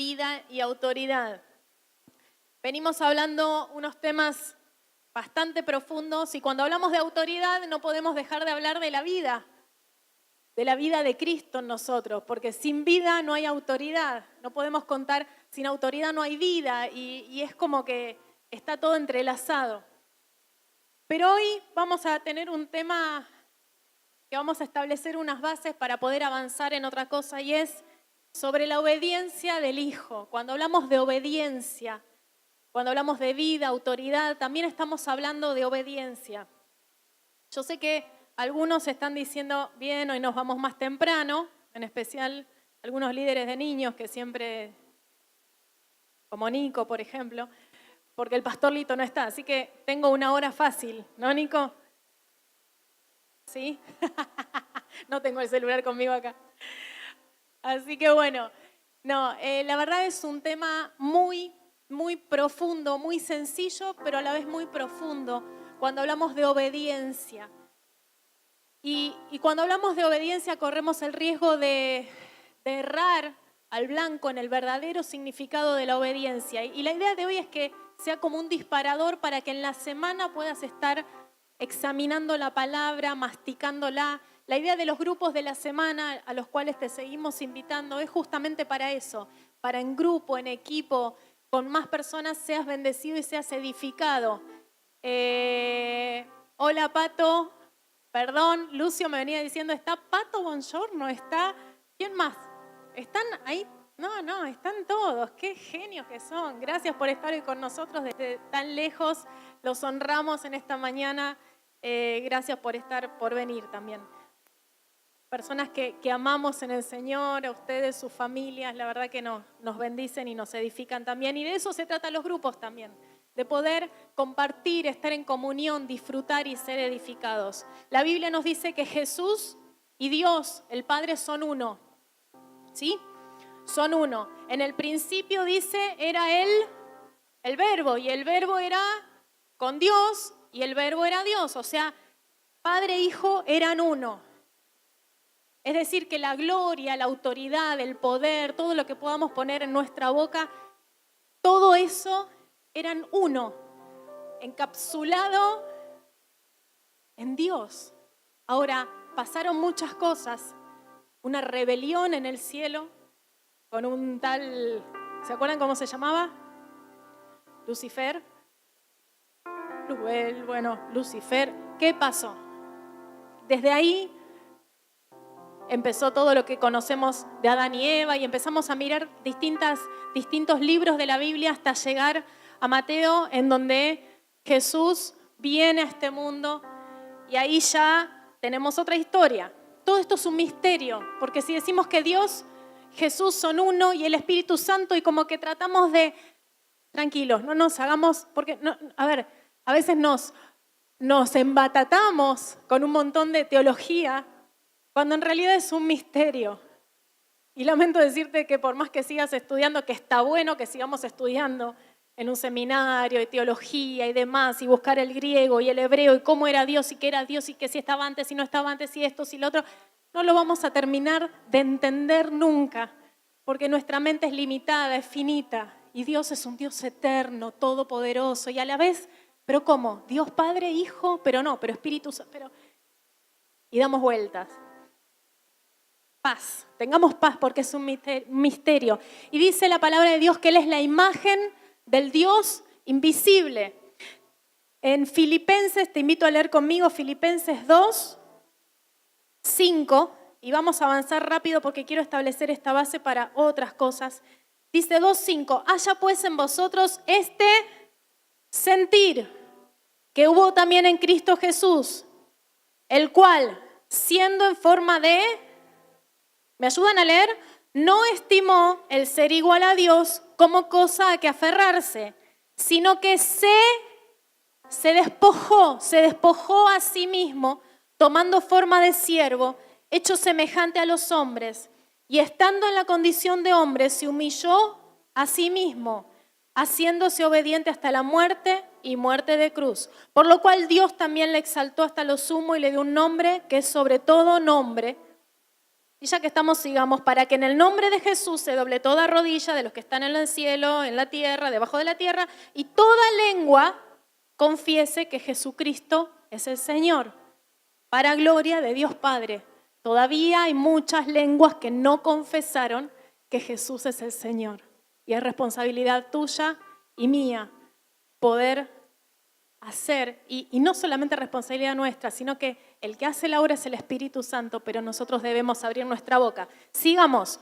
vida y autoridad. Venimos hablando unos temas bastante profundos y cuando hablamos de autoridad no podemos dejar de hablar de la vida de Cristo en nosotros, porque sin vida no hay autoridad, no podemos contar, sin autoridad no hay vida y es como que está todo entrelazado. Pero hoy vamos a tener un tema que vamos a establecer unas bases para poder avanzar en otra cosa y es sobre la obediencia del Hijo. Cuando hablamos de obediencia, cuando hablamos de vida, autoridad, también estamos hablando de obediencia. Yo sé que algunos están diciendo, bien, hoy nos vamos más temprano, en especial algunos líderes de niños que siempre, como Nico, por ejemplo, porque el pastor Lito no está, así que tengo una hora fácil, ¿no, Nico? ¿Sí? No tengo el celular conmigo acá. Así que bueno, no, la verdad es un tema muy profundo, muy sencillo, pero a la vez muy profundo cuando hablamos de obediencia. Y cuando hablamos de obediencia corremos el riesgo de errar al blanco en el verdadero significado de la obediencia. Y la idea de hoy es que sea como un disparador para que en la semana puedas estar examinando la palabra, masticándola. La idea de los grupos de la semana a los cuales te seguimos invitando es justamente para eso, para en grupo, en equipo, con más personas seas bendecido y seas edificado. Hola Pato, perdón, Lucio me venía diciendo, ¿está Pato Bongiorno? ¿Está? ¿Quién más? ¿Están ahí? No, están todos, qué genios que son. Gracias por estar hoy con nosotros desde tan lejos, los honramos en esta mañana, gracias por venir también. Personas que amamos en el Señor, a ustedes, sus familias, la verdad que nos bendicen y nos edifican también. Y de eso se trata los grupos también, de poder compartir, estar en comunión, disfrutar y ser edificados. La Biblia nos dice que Jesús y Dios, el Padre, son uno, ¿sí? Son uno. En el principio dice, era el Verbo, y el Verbo era con Dios, y el Verbo era Dios. O sea, Padre e Hijo eran uno. Es decir, que la gloria, la autoridad, el poder, todo lo que podamos poner en nuestra boca, todo eso eran uno, encapsulado en Dios. Ahora, pasaron muchas cosas, una rebelión en el cielo con un tal, ¿se acuerdan cómo se llamaba? Lucifer. Lucifer. ¿Qué pasó? Desde ahí empezó todo lo que conocemos de Adán y Eva y empezamos a mirar distintos libros de la Biblia hasta llegar a Mateo, en donde Jesús viene a este mundo y ahí ya tenemos otra historia. Todo esto es un misterio, porque si decimos que Dios, Jesús son uno y el Espíritu Santo y como que tratamos de, tranquilos, no nos hagamos, porque, no, a veces nos embatatamos con un montón de teología, cuando en realidad es un misterio. Y lamento decirte que por más que sigas estudiando, que está bueno que sigamos estudiando en un seminario de teología y demás, y buscar el griego y el hebreo y cómo era Dios y qué era Dios y que si estaba antes y no estaba antes y esto y lo otro, no lo vamos a terminar de entender nunca, porque nuestra mente es limitada, es finita, y Dios es un Dios eterno, todopoderoso, y a la vez, ¿pero cómo? Dios Padre, Hijo, pero Espíritu Santo, y damos vueltas. Paz, tengamos paz porque es un misterio. Y dice la palabra de Dios que Él es la imagen del Dios invisible. En Filipenses, te invito a leer conmigo Filipenses 2, 5, y vamos a avanzar rápido porque quiero establecer esta base para otras cosas. Dice 2:5, haya pues en vosotros este sentir que hubo también en Cristo Jesús, el cual, siendo en forma de... ¿Me ayudan a leer? No estimó el ser igual a Dios como cosa a que aferrarse, sino que se despojó a sí mismo, tomando forma de siervo, hecho semejante a los hombres, y estando en la condición de hombre, se humilló a sí mismo, haciéndose obediente hasta la muerte y muerte de cruz. Por lo cual Dios también le exaltó hasta lo sumo y le dio un nombre que es sobre todo nombre, Y ya que estamos, sigamos, para que en el nombre de Jesús se doble toda rodilla de los que están en el cielo, en la tierra, debajo de la tierra, y toda lengua confiese que Jesucristo es el Señor, para gloria de Dios Padre. Todavía hay muchas lenguas que no confesaron que Jesús es el Señor. Y es responsabilidad tuya y mía poder hacer, y no solamente responsabilidad nuestra, sino que el que hace la obra es el Espíritu Santo, pero nosotros debemos abrir nuestra boca. Sigamos.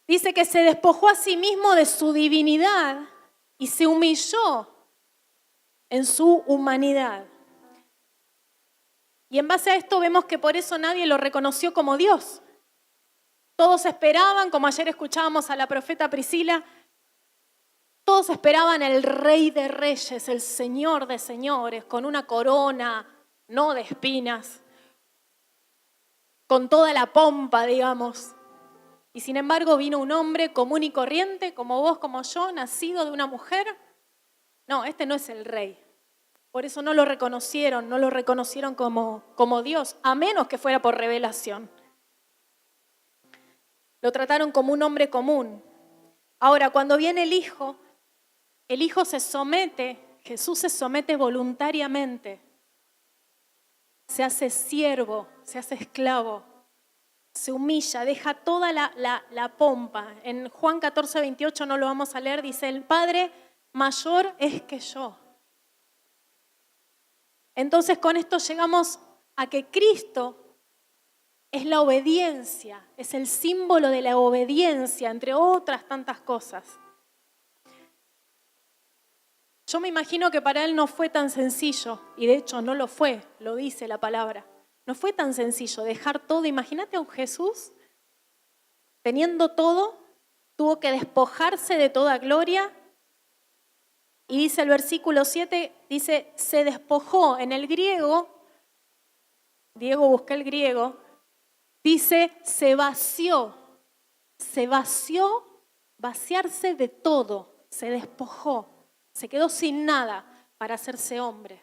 Dice que se despojó a sí mismo de su divinidad y se humilló en su humanidad. Y en base a esto vemos que por eso nadie lo reconoció como Dios. Todos esperaban, como ayer escuchábamos a la profeta Priscila, todos esperaban el Rey de Reyes, el Señor de Señores, con una corona, no de espinas, con toda la pompa, digamos. Y sin embargo vino un hombre común y corriente, como vos, como yo, nacido de una mujer. No, este no es el Rey. Por eso no lo reconocieron como Dios, a menos que fuera por revelación. Lo trataron como un hombre común. Ahora, cuando viene el Hijo se somete, Jesús se somete voluntariamente. Se hace siervo, se hace esclavo, se humilla, deja toda la pompa. En Juan 14, 28 no lo vamos a leer, dice, el Padre mayor es que yo. Entonces con esto llegamos a que Cristo es la obediencia, es el símbolo de la obediencia, entre otras tantas cosas. Yo me imagino que para él no fue tan sencillo, y de hecho no lo fue, lo dice la palabra. No fue tan sencillo dejar todo. Imagínate a un Jesús teniendo todo, tuvo que despojarse de toda gloria. Y dice el versículo 7, dice, se despojó. En el griego, Diego busqué el griego, dice, se vació, vaciarse de todo, se despojó. Se quedó sin nada para hacerse hombre.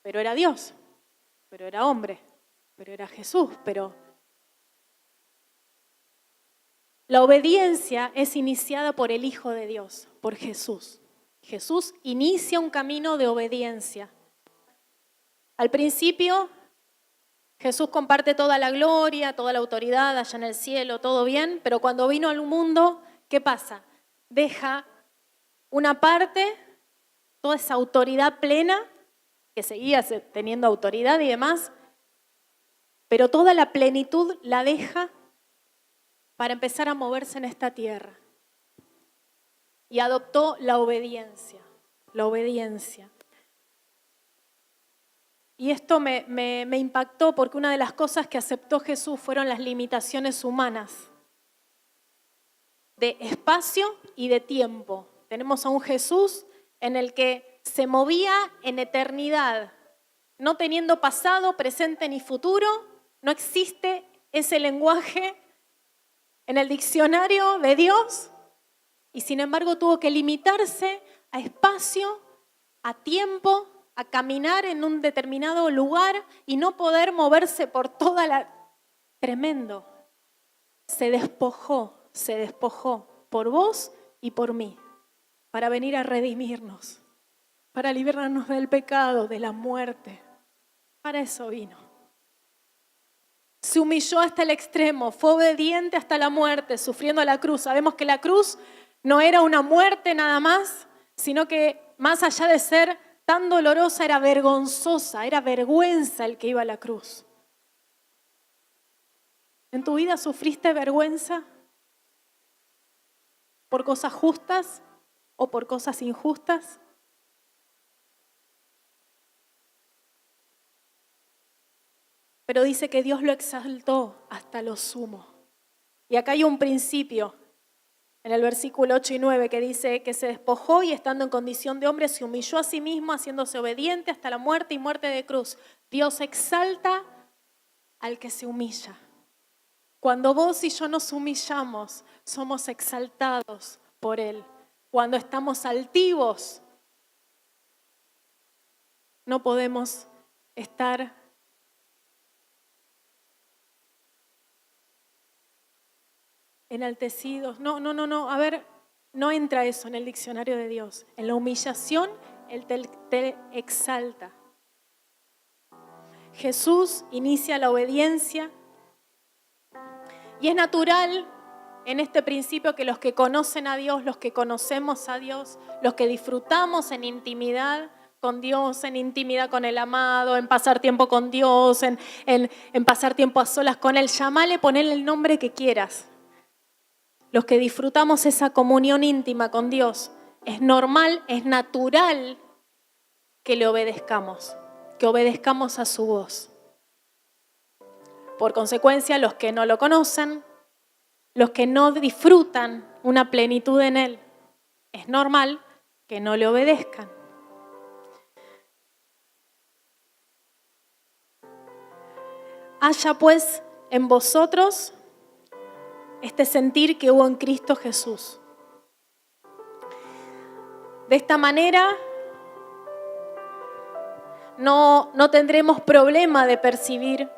Pero era Dios, pero era hombre, pero era Jesús, pero la obediencia es iniciada por el Hijo de Dios, por Jesús. Jesús inicia un camino de obediencia. Al principio, Jesús comparte toda la gloria, toda la autoridad allá en el cielo, todo bien, pero cuando vino al mundo, ¿qué pasa? Deja una parte, toda esa autoridad plena, que seguía teniendo autoridad y demás, pero toda la plenitud la deja para empezar a moverse en esta tierra. Y adoptó la obediencia, la obediencia. Y esto me impactó porque una de las cosas que aceptó Jesús fueron las limitaciones humanas, de espacio y de tiempo. Tenemos a un Jesús en el que se movía en eternidad, no teniendo pasado, presente ni futuro. No existe ese lenguaje en el diccionario de Dios y sin embargo tuvo que limitarse a espacio, a tiempo, a caminar en un determinado lugar y no poder moverse por toda la... Tremendo. Se despojó por vos y por mí, para venir a redimirnos, para librarnos del pecado, de la muerte. Para eso vino. Se humilló hasta el extremo, fue obediente hasta la muerte, sufriendo la cruz. Sabemos que la cruz no era una muerte nada más, sino que más allá de ser tan dolorosa, era vergonzosa, era vergüenza el que iba a la cruz. ¿En tu vida sufriste vergüenza? ¿Por cosas justas o por cosas injustas? Pero dice que Dios lo exaltó hasta lo sumo. Y acá hay un principio en el versículo 8 y 9 que dice que se despojó y estando en condición de hombre se humilló a sí mismo haciéndose obediente hasta la muerte y muerte de cruz. Dios exalta al que se humilla. Cuando vos y yo nos humillamos, somos exaltados por Él. Cuando estamos altivos, no podemos estar enaltecidos. No. A ver, no entra eso en el diccionario de Dios. En la humillación, Él te exalta. Jesús inicia la obediencia y es natural en este principio que los que conocen a Dios, los que conocemos a Dios, los que disfrutamos en intimidad con Dios, en intimidad con el amado, en pasar tiempo con Dios, en pasar tiempo a solas con Él, llamale, ponele el nombre que quieras. Los que disfrutamos esa comunión íntima con Dios, es normal, es natural que le obedezcamos, que obedezcamos a su voz. Por consecuencia, los que no lo conocen, los que no disfrutan una plenitud en Él, es normal que no le obedezcan. Haya pues en vosotros este sentir que hubo en Cristo Jesús. De esta manera no tendremos problema de percibir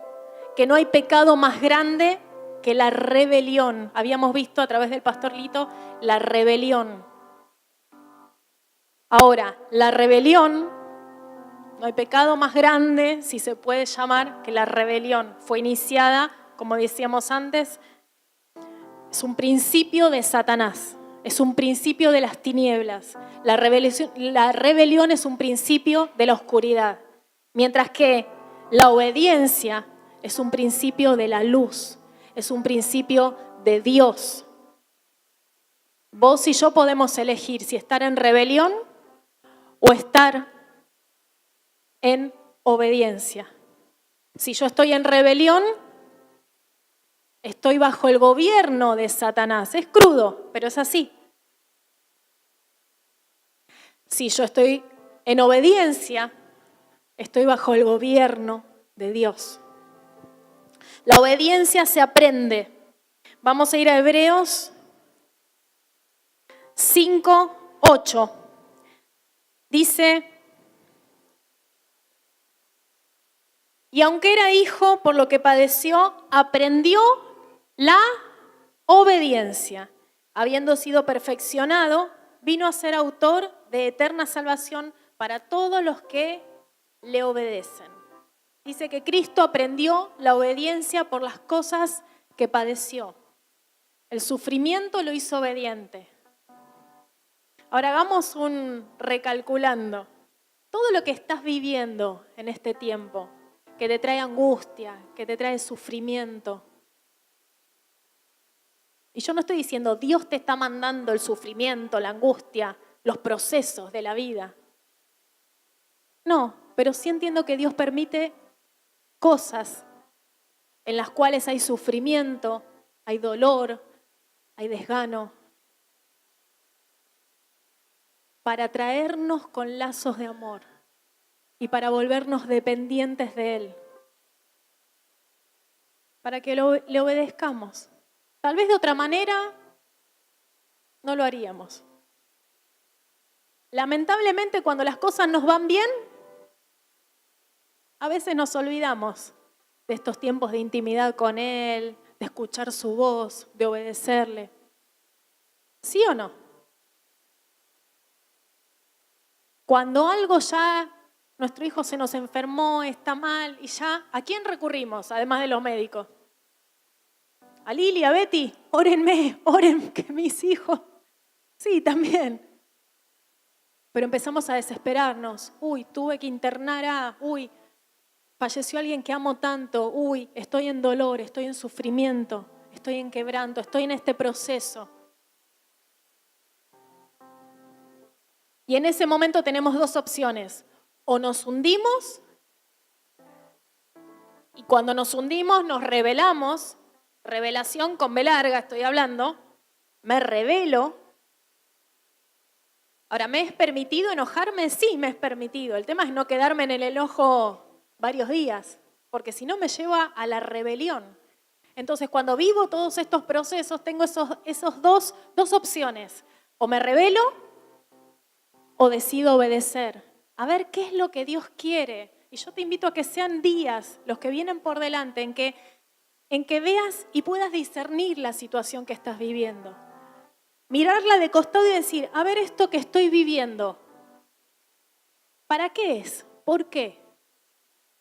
que no hay pecado más grande que la rebelión. Habíamos visto a través del pastor Lito la rebelión. Ahora, la rebelión, no hay pecado más grande, si se puede llamar, que la rebelión. Fue iniciada, como decíamos antes, es un principio de Satanás, es un principio de las tinieblas. La rebelión es un principio de la oscuridad, mientras que la obediencia es un principio de la luz, es un principio de Dios. Vos y yo podemos elegir si estar en rebelión o estar en obediencia. Si yo estoy en rebelión, estoy bajo el gobierno de Satanás. Es crudo, pero es así. Si yo estoy en obediencia, estoy bajo el gobierno de Dios. La obediencia se aprende. Vamos a ir a Hebreos 5:8. Dice: y aunque era hijo, por lo que padeció, aprendió la obediencia. Habiendo sido perfeccionado, vino a ser autor de eterna salvación para todos los que le obedecen. Dice que Cristo aprendió la obediencia por las cosas que padeció. El sufrimiento lo hizo obediente. Ahora hagamos un recalculando. Todo lo que estás viviendo en este tiempo, que te trae angustia, que te trae sufrimiento. Y yo no estoy diciendo Dios te está mandando el sufrimiento, la angustia, los procesos de la vida. No, pero sí entiendo que Dios permite cosas en las cuales hay sufrimiento, hay dolor, hay desgano, para traernos con lazos de amor y para volvernos dependientes de Él, para que le obedezcamos. Tal vez de otra manera no lo haríamos. Lamentablemente, cuando las cosas nos van bien, a veces nos olvidamos de estos tiempos de intimidad con Él, de escuchar su voz, de obedecerle. ¿Sí o no? Cuando algo ya, nuestro hijo se nos enfermó, está mal, y ya, ¿a quién recurrimos, además de los médicos? A Lili, a Betty, órenme, oren que mis hijos. Sí, también. Pero empezamos a desesperarnos. Uy, tuve que internar uy, falleció alguien que amo tanto. Uy, estoy en dolor, estoy en sufrimiento, estoy en quebranto, estoy en este proceso. Y en ese momento tenemos dos opciones. O nos hundimos, y cuando nos hundimos nos rebelamos. Revelación con B larga estoy hablando. Me rebelo. Ahora, ¿me es permitido enojarme? Sí, me es permitido. El tema es no quedarme en el enojo varios días, porque si no me lleva a la rebelión. Entonces, cuando vivo todos estos procesos, tengo esos dos opciones. O me rebelo o decido obedecer. A ver qué es lo que Dios quiere. Y yo te invito a que sean días los que vienen por delante en que en que veas y puedas discernir la situación que estás viviendo. Mirarla de costado y decir, a ver esto que estoy viviendo, ¿para qué es? ¿Por qué?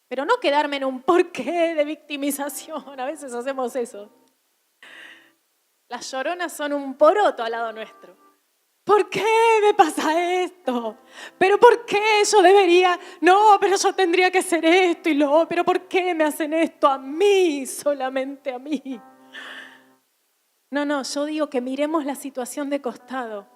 Pero no quedarme en un porqué de victimización, a veces hacemos eso. Las lloronas son un poroto al lado nuestro. ¿Por qué me pasa esto? ¿Pero por qué yo debería? No, pero yo tendría que hacer esto y lo, pero ¿por qué me hacen esto a mí, solamente a mí? No, yo digo que miremos la situación de costado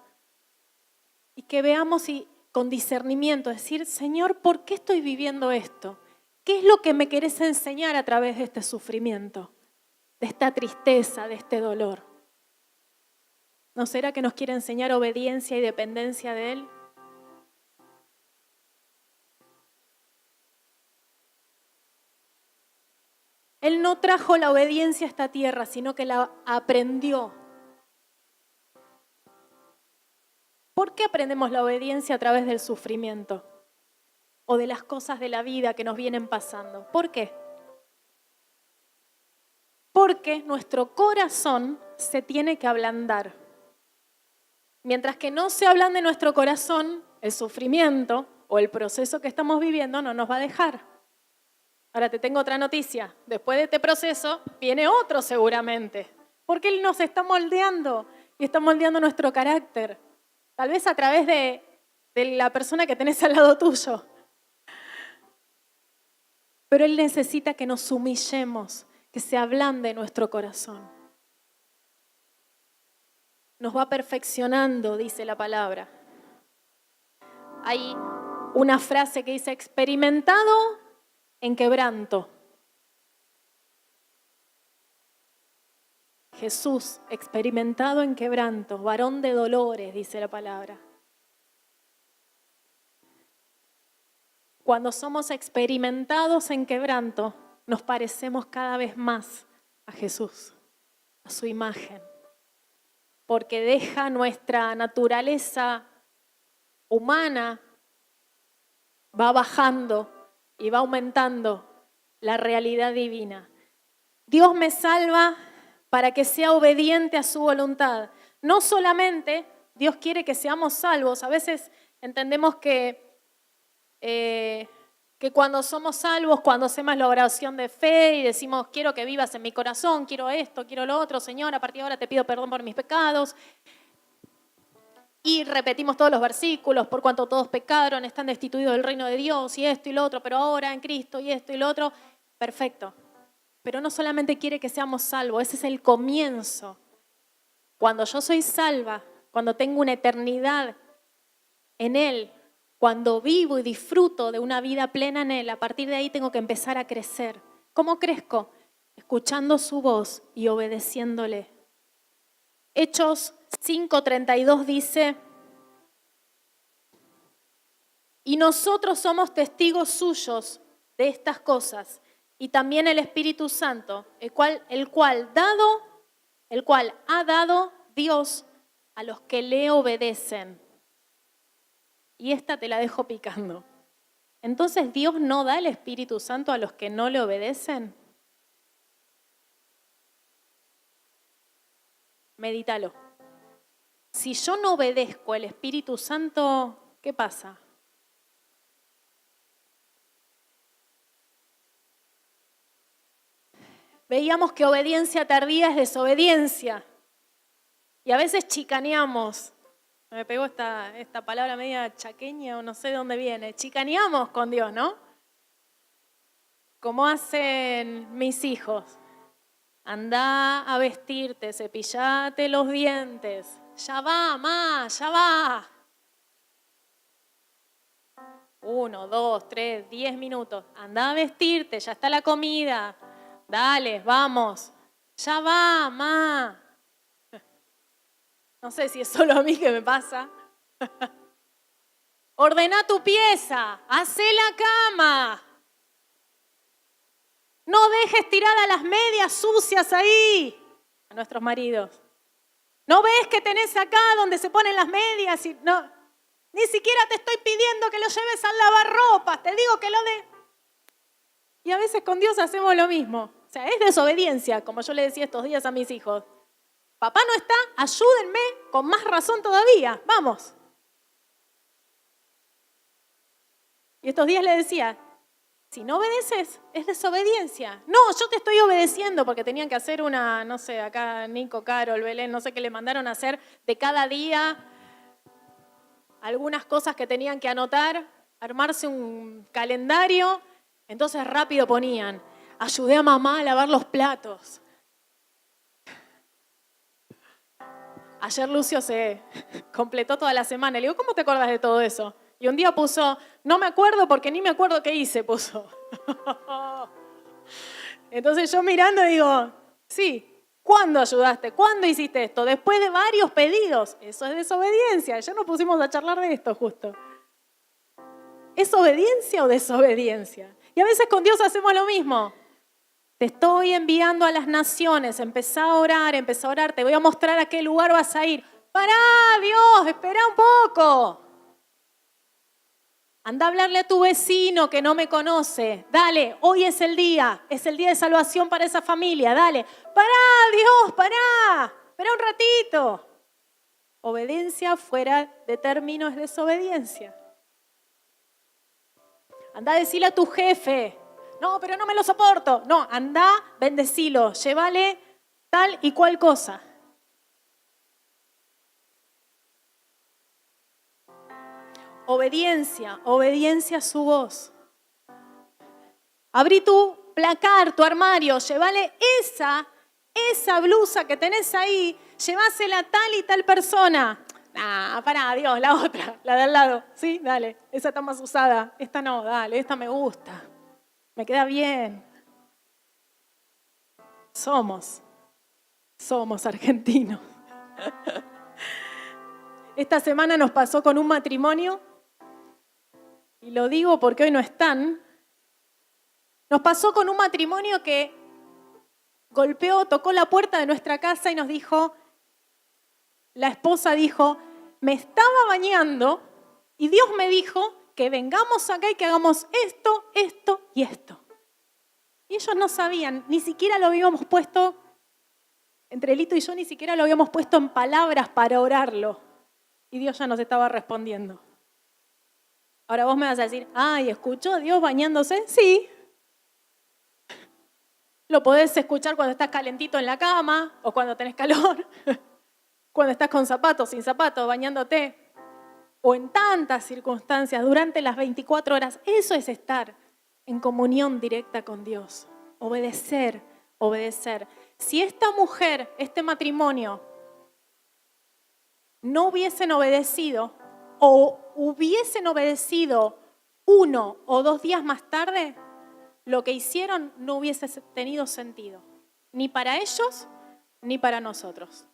y que veamos y con discernimiento decir, Señor, ¿por qué estoy viviendo esto? ¿Qué es lo que me querés enseñar a través de este sufrimiento, de esta tristeza, de este dolor? ¿No será que nos quiere enseñar obediencia y dependencia de Él? Él no trajo la obediencia a esta tierra, sino que la aprendió. ¿Por qué aprendemos la obediencia a través del sufrimiento? O de las cosas de la vida que nos vienen pasando. ¿Por qué? Porque nuestro corazón se tiene que ablandar. Mientras que no se ablande nuestro corazón, el sufrimiento o el proceso que estamos viviendo no nos va a dejar. Ahora te tengo otra noticia. Después de este proceso viene otro seguramente. Porque Él nos está moldeando y está moldeando nuestro carácter. Tal vez a través de la persona que tenés al lado tuyo. Pero Él necesita que nos humillemos, que se ablande nuestro corazón. Nos va perfeccionando, dice la palabra. Hay una frase que dice, experimentado en quebranto. Jesús, experimentado en quebranto, varón de dolores, dice la palabra. Cuando somos experimentados en quebranto, nos parecemos cada vez más a Jesús, a su imagen, porque deja nuestra naturaleza humana, va bajando y va aumentando la realidad divina. Dios me salva para que sea obediente a su voluntad. No solamente Dios quiere que seamos salvos, a veces entendemos que cuando somos salvos, cuando hacemos la oración de fe y decimos, quiero que vivas en mi corazón, quiero esto, quiero lo otro, Señor, a partir de ahora te pido perdón por mis pecados. Y repetimos todos los versículos, por cuanto todos pecaron, están destituidos del reino de Dios y esto y lo otro, pero ahora en Cristo y esto y lo otro. Perfecto. Pero no solamente quiere que seamos salvos, ese es el comienzo. Cuando yo soy salva, cuando tengo una eternidad en Él, cuando vivo y disfruto de una vida plena en Él, a partir de ahí tengo que empezar a crecer. ¿Cómo crezco? Escuchando su voz y obedeciéndole. Hechos 5:32 dice, y nosotros somos testigos suyos de estas cosas, y también el Espíritu Santo, el cual ha dado Dios a los que le obedecen. Y esta te la dejo picando. Entonces, ¿Dios no da el Espíritu Santo a los que no le obedecen? Medítalo. Si yo no obedezco al Espíritu Santo, ¿qué pasa? Veíamos que obediencia tardía es desobediencia. Y a veces chicaneamos. Me pegó esta palabra media chaqueña o no sé de dónde viene. Chicaneamos con Dios, ¿no? Como hacen mis hijos. Andá a vestirte, cepillate los dientes. Ya va, ma, ya va. 1, 2, 3, 10 minutos. Andá a vestirte, ya está la comida. Dale, vamos. Ya va, ma. No sé si es solo a mí que me pasa. Ordena tu pieza, hacé la cama. No dejes tiradas las medias sucias ahí. A nuestros maridos. ¿No ves que tenés acá donde se ponen las medias? Y no, ni siquiera te estoy pidiendo que lo lleves al lavarropas. Te digo que lo de... Y a veces con Dios hacemos lo mismo. O sea, es desobediencia, como yo le decía estos días a mis hijos. Papá no está, ayúdenme, con más razón todavía, vamos. Y estos días le decía, si no obedeces, es desobediencia. No, yo te estoy obedeciendo porque tenían que hacer una, no sé, acá Nico, Carol, Belén, no sé qué le mandaron a hacer de cada día, algunas cosas que tenían que anotar, armarse un calendario, entonces rápido ponían, ayudé a mamá a lavar los platos. Ayer Lucio se completó toda la semana. Le digo, ¿cómo te acuerdas de todo eso? Y un día puso, no me acuerdo porque ni me acuerdo qué hice, puso. Entonces yo mirando digo, sí, ¿cuándo ayudaste? ¿Cuándo hiciste esto? Después de varios pedidos. Eso es desobediencia. Ya nos pusimos a charlar de esto justo. ¿Es obediencia o desobediencia? Y a veces con Dios hacemos lo mismo. Te estoy enviando a las naciones, empezá a orar, te voy a mostrar a qué lugar vas a ir. ¡Pará, Dios! ¡Espera un poco! Anda a hablarle a tu vecino que no me conoce. Dale, hoy es el día de salvación para esa familia. Dale, ¡pará, Dios! ¡Pará! ¡Espera un ratito! Obediencia fuera de término es desobediencia. Anda a decirle a tu jefe. No, pero no me lo soporto. No, anda, bendecilo, llévale tal y cual cosa. Obediencia a su voz. Abrí tu placar, tu armario, llévale esa blusa que tenés ahí, llévasela a tal y tal persona. Pará, Dios, la otra, la de al lado. Sí, dale, esa está más usada. Esta no, dale, esta me gusta. Me queda bien. Somos argentinos. Esta semana nos pasó con un matrimonio, y lo digo porque hoy no están. Nos pasó con un matrimonio que tocó la puerta de nuestra casa y nos dijo, la esposa dijo, me estaba bañando y Dios me dijo que vengamos acá y que hagamos esto, esto y esto. Y ellos no sabían, ni siquiera lo habíamos puesto, entre Lito y yo ni siquiera lo habíamos puesto en palabras para orarlo. Y Dios ya nos estaba respondiendo. Ahora vos me vas a decir, ay, ¿escuchó a Dios bañándose? Sí. Lo podés escuchar cuando estás calentito en la cama o cuando tenés calor, cuando estás con zapatos, sin zapatos, bañándote, o en tantas circunstancias durante las 24 horas. Eso es estar en comunión directa con Dios. Obedecer. Si esta mujer, este matrimonio, no hubiesen obedecido o hubiesen obedecido 1 o 2 días más tarde, lo que hicieron no hubiese tenido sentido, ni para ellos ni para nosotros.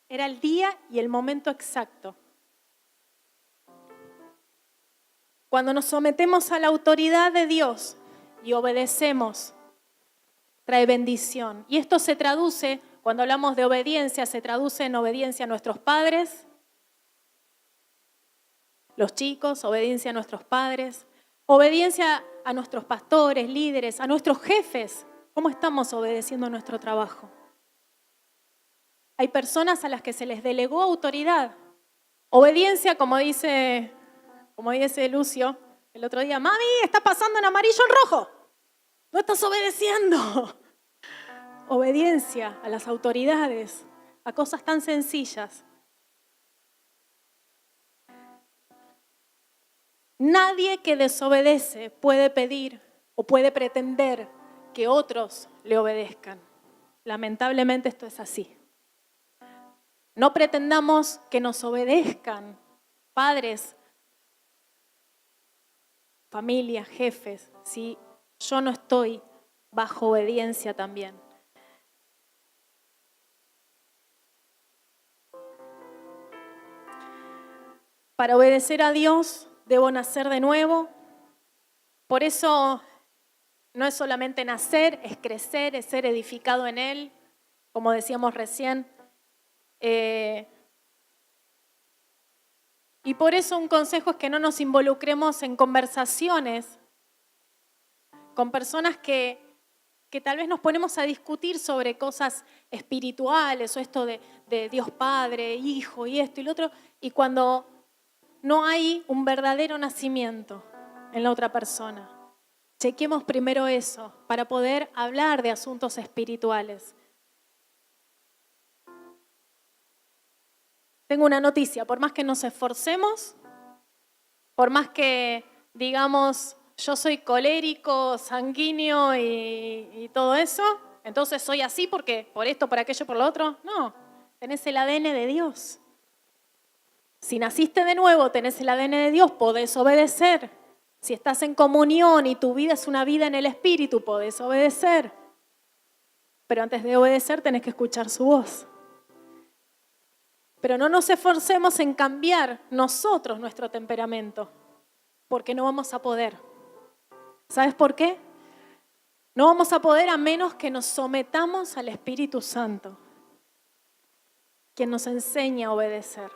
Era el día y el momento exacto. Cuando nos sometemos a la autoridad de Dios y obedecemos, trae bendición. Y esto se traduce, cuando hablamos de obediencia, se traduce en obediencia a nuestros padres, los chicos, obediencia a nuestros padres, obediencia a nuestros pastores, líderes, a nuestros jefes. ¿Cómo estamos obedeciendo nuestro trabajo? Hay personas a las que se les delegó autoridad. Obediencia, como dice Lucio el otro día, mami, estás pasando en amarillo en rojo. No estás obedeciendo. Obediencia a las autoridades, a cosas tan sencillas. Nadie que desobedece puede pedir o puede pretender que otros le obedezcan. Lamentablemente esto es así. No pretendamos que nos obedezcan padres, familia, jefes, si yo no estoy bajo obediencia también. Para obedecer a Dios debo nacer de nuevo. Por eso no es solamente nacer, es crecer, es ser edificado en Él, como decíamos recién. Y por eso un consejo es que no nos involucremos en conversaciones con personas que que tal vez nos ponemos a discutir sobre cosas espirituales o esto de Dios Padre, Hijo y esto y lo otro, y cuando no hay un verdadero nacimiento en la otra persona. Chequemos primero eso para poder hablar de asuntos espirituales. Tengo una noticia, por más que nos esforcemos, por más que digamos yo soy colérico, sanguíneo y todo eso, entonces soy así porque por esto, por aquello, por lo otro. No, tenés el ADN de Dios. Si naciste de nuevo, tenés el ADN de Dios, podés obedecer. Si estás en comunión y tu vida es una vida en el Espíritu, podés obedecer. Pero antes de obedecer tenés que escuchar su voz. Pero no nos esforcemos en cambiar nosotros nuestro temperamento, porque no vamos a poder. ¿Sabes por qué? No vamos a poder a menos que nos sometamos al Espíritu Santo, quien nos enseña a obedecer.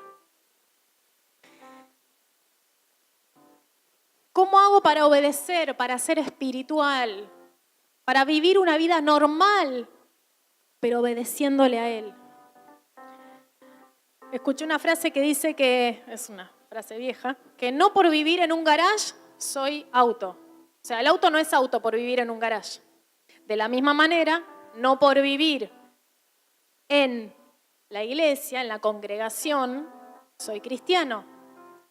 ¿Cómo hago para obedecer, para ser espiritual, para vivir una vida normal, pero obedeciéndole a Él? Escuché una frase que dice que, es una frase vieja, que no por vivir en un garage soy auto. O sea, el auto no es auto por vivir en un garage. De la misma manera, no por vivir en la iglesia, en la congregación, soy cristiano.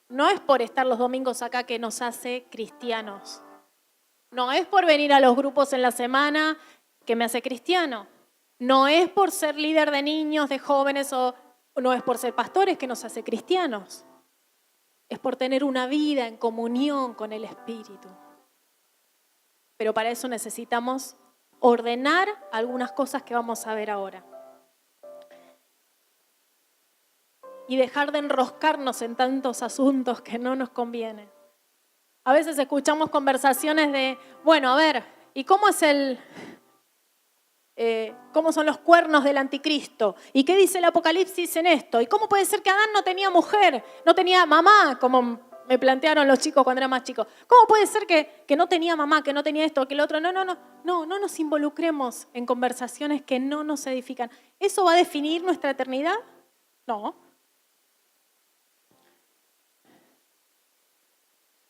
No es por estar los domingos acá que nos hace cristianos. No es por venir a los grupos en la semana que me hace cristiano. No es por ser líder de niños, de jóvenes o no es por ser pastores que nos hace cristianos. Es por tener una vida en comunión con el Espíritu. Pero para eso necesitamos ordenar algunas cosas que vamos a ver ahora. Y dejar de enroscarnos en tantos asuntos que no nos convienen. A veces escuchamos conversaciones de, bueno, a ver, ¿y cómo es cómo son los cuernos del anticristo? ¿Y qué dice el Apocalipsis en esto? ¿Y cómo puede ser que Adán no tenía mujer, no tenía mamá, como me plantearon los chicos cuando era más chico? ¿Cómo puede ser que no tenía mamá, que no tenía esto, que lo otro? No nos involucremos en conversaciones que no nos edifican. ¿Eso va a definir nuestra eternidad? No.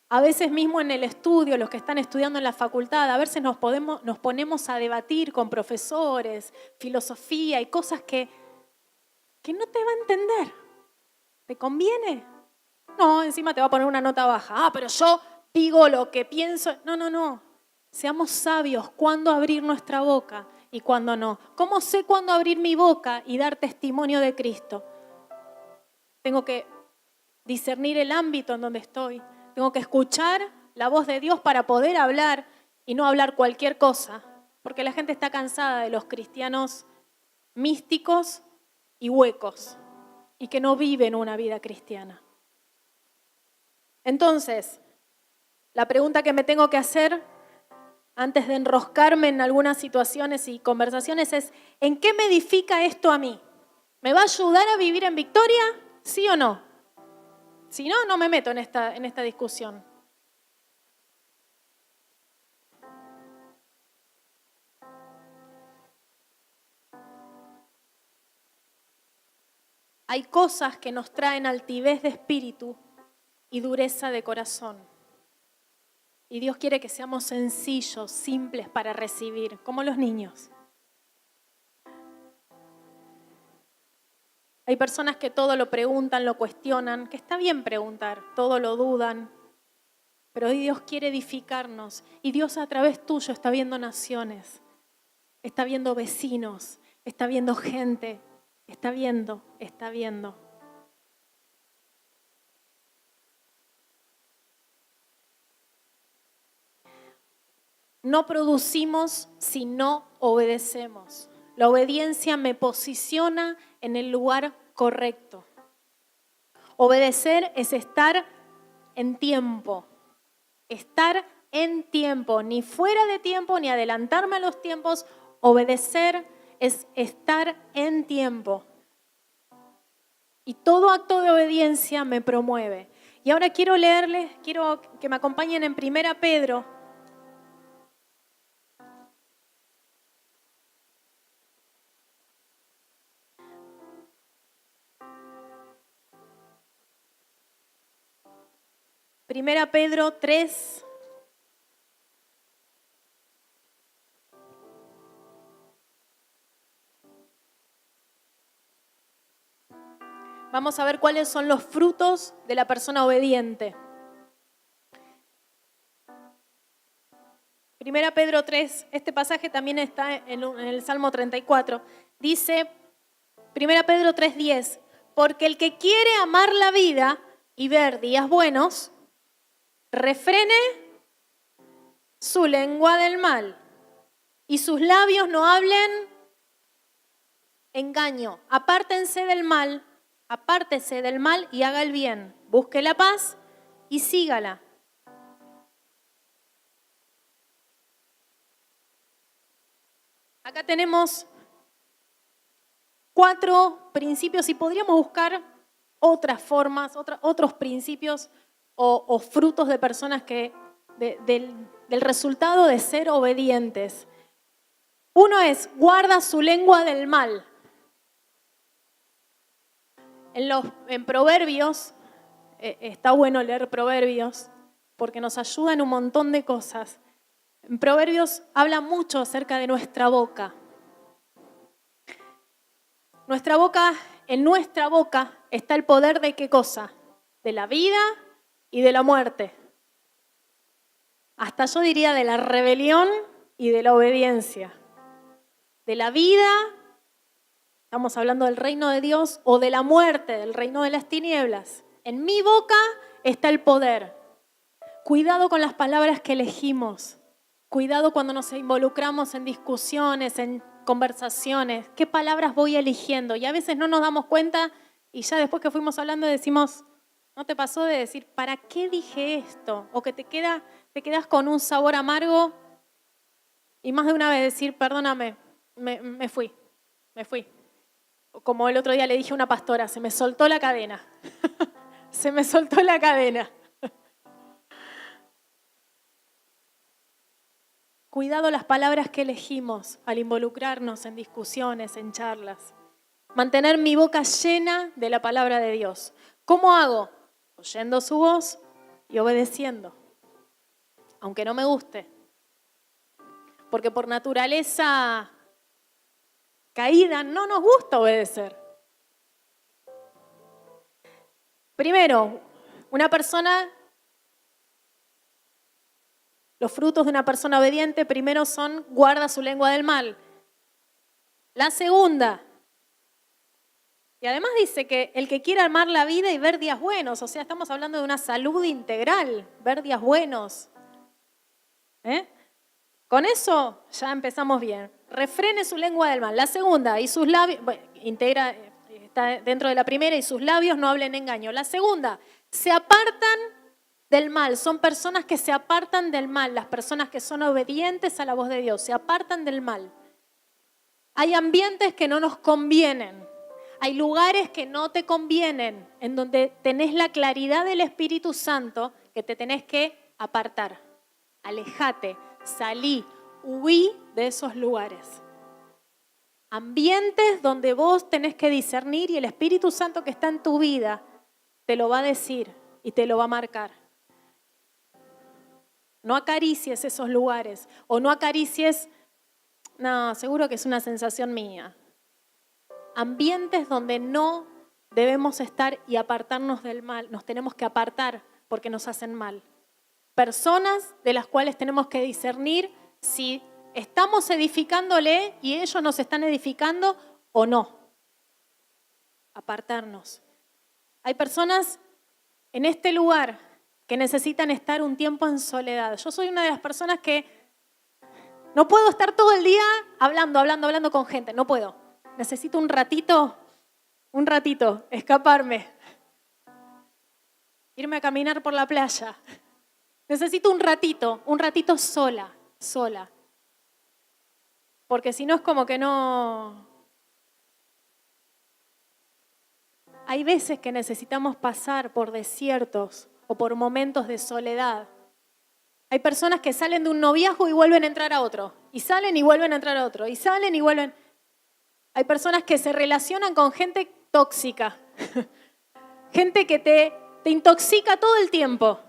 A veces mismo en el estudio, los que están estudiando en la facultad, a veces nos ponemos a debatir con profesores, filosofía y cosas que no te va a entender. ¿Te conviene? No, encima te va a poner una nota baja. Pero yo digo lo que pienso. No. Seamos sabios cuándo abrir nuestra boca y cuándo no. ¿Cómo sé cuándo abrir mi boca y dar testimonio de Cristo? Tengo que discernir el ámbito en donde estoy. Tengo que escuchar la voz de Dios para poder hablar y no hablar cualquier cosa, porque la gente está cansada de los cristianos místicos y huecos y que no viven una vida cristiana. Entonces, la pregunta que me tengo que hacer antes de enroscarme en algunas situaciones y conversaciones es, ¿en qué me edifica esto a mí? ¿Me va a ayudar a vivir en victoria? ¿Sí o no? Si no, no me meto en esta discusión. Hay cosas que nos traen altivez de espíritu y dureza de corazón. Y Dios quiere que seamos sencillos, simples para recibir, como los niños. Hay personas que todo lo preguntan, lo cuestionan, que está bien preguntar, todo lo dudan. Pero hoy Dios quiere edificarnos y Dios a través tuyo está viendo naciones, está viendo vecinos, está viendo gente, está viendo. No producimos si no obedecemos. La obediencia me posiciona en el lugar correcto. Obedecer es estar en tiempo. Estar en tiempo, ni fuera de tiempo, ni adelantarme a los tiempos. Obedecer es estar en tiempo. Y todo acto de obediencia me promueve. Y ahora quiero que me acompañen en 1 Pedro. 1 Pedro 3. Vamos a ver cuáles son los frutos de la persona obediente. 1 Pedro 3, este pasaje también está en el Salmo 34. Dice 1 Pedro 3:10, porque el que quiere amar la vida y ver días buenos, refrene su lengua del mal y sus labios no hablen engaño. Apártese del mal y haga el bien. Busque la paz y sígala. Acá tenemos 4 principios y podríamos buscar otras formas, otros principios o frutos de personas que del resultado de ser obedientes. Uno es, guarda su lengua del mal. En Proverbios, está bueno leer Proverbios porque nos ayuda en un montón de cosas. En Proverbios habla mucho acerca de nuestra boca. En nuestra boca está el poder de ¿qué cosa? De la vida y de la muerte. Hasta yo diría de la rebelión y de la obediencia. De la vida, estamos hablando del reino de Dios, o de la muerte, del reino de las tinieblas. En mi boca está el poder. Cuidado con las palabras que elegimos. Cuidado cuando nos involucramos en discusiones, en conversaciones. ¿Qué palabras voy eligiendo? Y a veces no nos damos cuenta y ya después que fuimos hablando decimos, ¿no te pasó de decir, ¿para qué dije esto? O que te quedas con un sabor amargo y más de una vez decir, perdóname, me fui. Como el otro día le dije a una pastora, se me soltó la cadena. Se me soltó la cadena. Cuidado las palabras que elegimos al involucrarnos en discusiones, en charlas. Mantener mi boca llena de la palabra de Dios. ¿Cómo hago? Oyendo su voz y obedeciendo. Aunque no me guste. Porque por naturaleza caída no nos gusta obedecer. Primero, los frutos de una persona obediente primero son guarda su lengua del mal. La segunda, y además dice que el que quiera amar la vida y ver días buenos, o sea, estamos hablando de una salud integral, ver días buenos. Con eso ya empezamos bien. Refrene su lengua del mal. La segunda, y sus labios, está dentro de la primera, y sus labios no hablen engaño. La segunda, se apartan del mal. Son personas que se apartan del mal. Las personas que son obedientes a la voz de Dios, se apartan del mal. Hay ambientes que no nos convienen. Hay lugares que no te convienen, en donde tenés la claridad del Espíritu Santo que te tenés que apartar. Alejate, salí, huí de esos lugares. Ambientes donde vos tenés que discernir y el Espíritu Santo que está en tu vida te lo va a decir y te lo va a marcar. No acaricies esos lugares o no acaricies, no, seguro que es una sensación mía. Ambientes donde no debemos estar y apartarnos del mal, nos tenemos que apartar porque nos hacen mal. Personas de las cuales tenemos que discernir si estamos edificándole y ellos nos están edificando o no. Apartarnos. Hay personas en este lugar que necesitan estar un tiempo en soledad. Yo soy una de las personas que no puedo estar todo el día hablando con gente. No puedo. Necesito un ratito, escaparme. Irme a caminar por la playa. Necesito un ratito sola. Porque si no es como que no. Hay veces que necesitamos pasar por desiertos o por momentos de soledad. Hay personas que salen de un noviazgo y vuelven a entrar a otro. Y salen y vuelven a entrar a otro. Y salen y vuelven. Hay personas que se relacionan con gente tóxica. Gente que te intoxica todo el tiempo.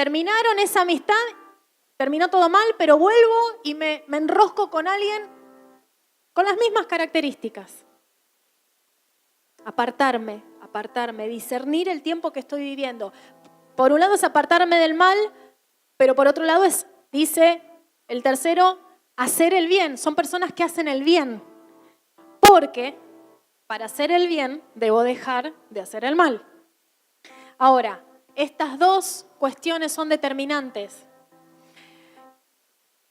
terminaron esa amistad, terminó todo mal, pero vuelvo y me enrosco con alguien con las mismas características. Apartarme, discernir el tiempo que estoy viviendo. Por un lado es apartarme del mal, pero por otro lado es, dice el tercero, hacer el bien. Son personas que hacen el bien. Porque para hacer el bien debo dejar de hacer el mal. Ahora, estas dos cuestiones son determinantes.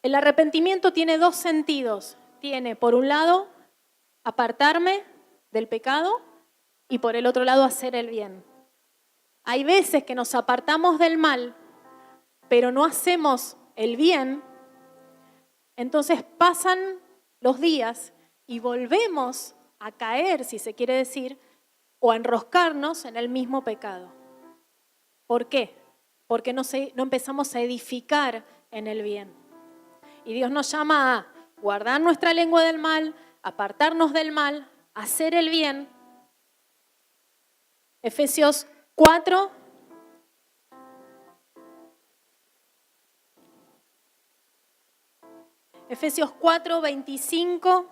El arrepentimiento tiene dos sentidos. Tiene, por un lado, apartarme del pecado y por el otro lado, hacer el bien. Hay veces que nos apartamos del mal, pero no hacemos el bien. Entonces pasan los días y volvemos a caer, si se quiere decir, o a enroscarnos en el mismo pecado. ¿Por qué? Porque no empezamos a edificar en el bien. Y Dios nos llama a guardar nuestra lengua del mal, apartarnos del mal, hacer el bien. Efesios 4. Efesios 4, 25.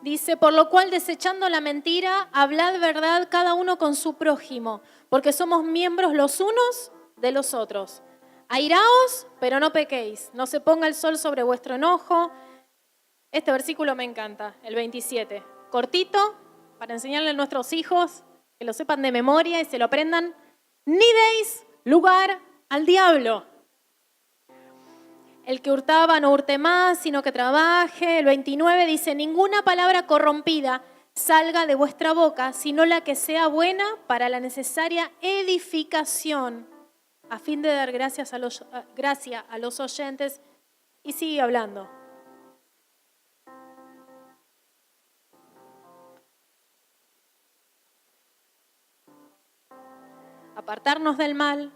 Dice, por lo cual desechando la mentira, hablad verdad cada uno con su prójimo, porque somos miembros los unos de los otros. Airaos, pero no pequéis, no se ponga el sol sobre vuestro enojo. Este versículo me encanta, el 27. Cortito, para enseñarle a nuestros hijos, que lo sepan de memoria y se lo aprendan. Ni deis lugar al diablo. El que hurtaba no hurte más, sino que trabaje. El 29 dice, ninguna palabra corrompida salga de vuestra boca, sino la que sea buena para la necesaria edificación, a fin de dar gracia a los oyentes. Y sigue hablando. Apartarnos del mal,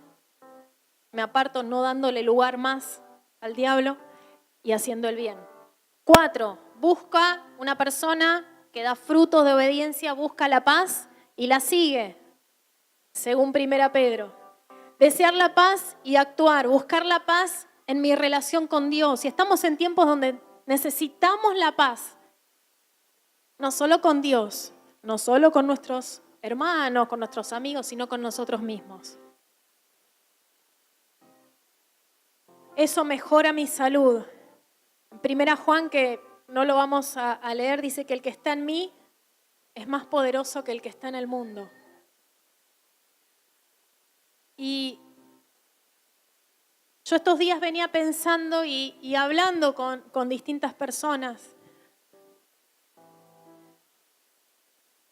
me aparto no dándole lugar más al diablo y haciendo el bien. 4, busca una persona que da frutos de obediencia, busca la paz y la sigue, según 1 Pedro. Desear la paz y actuar, buscar la paz en mi relación con Dios. Y estamos en tiempos donde necesitamos la paz, no solo con Dios, no solo con nuestros hermanos, con nuestros amigos, sino con nosotros mismos. Eso mejora mi salud. En 1 Juan, que no lo vamos a leer, dice que el que está en mí es más poderoso que el que está en el mundo. Y yo estos días venía pensando y hablando con distintas personas.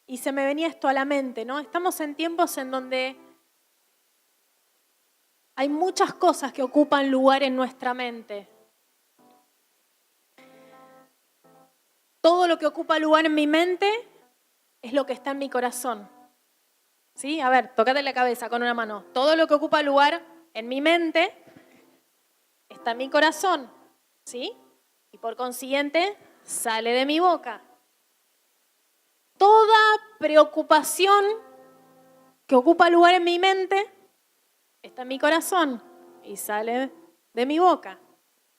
Y se me venía esto a la mente, ¿no? Estamos en tiempos en donde hay muchas cosas que ocupan lugar en nuestra mente. Todo lo que ocupa lugar en mi mente es lo que está en mi corazón. ¿Sí? A ver, tócate la cabeza con una mano. Todo lo que ocupa lugar en mi mente está en mi corazón. ¿Sí? Y por consiguiente, sale de mi boca. Toda preocupación que ocupa lugar en mi mente está en mi corazón y sale de mi boca.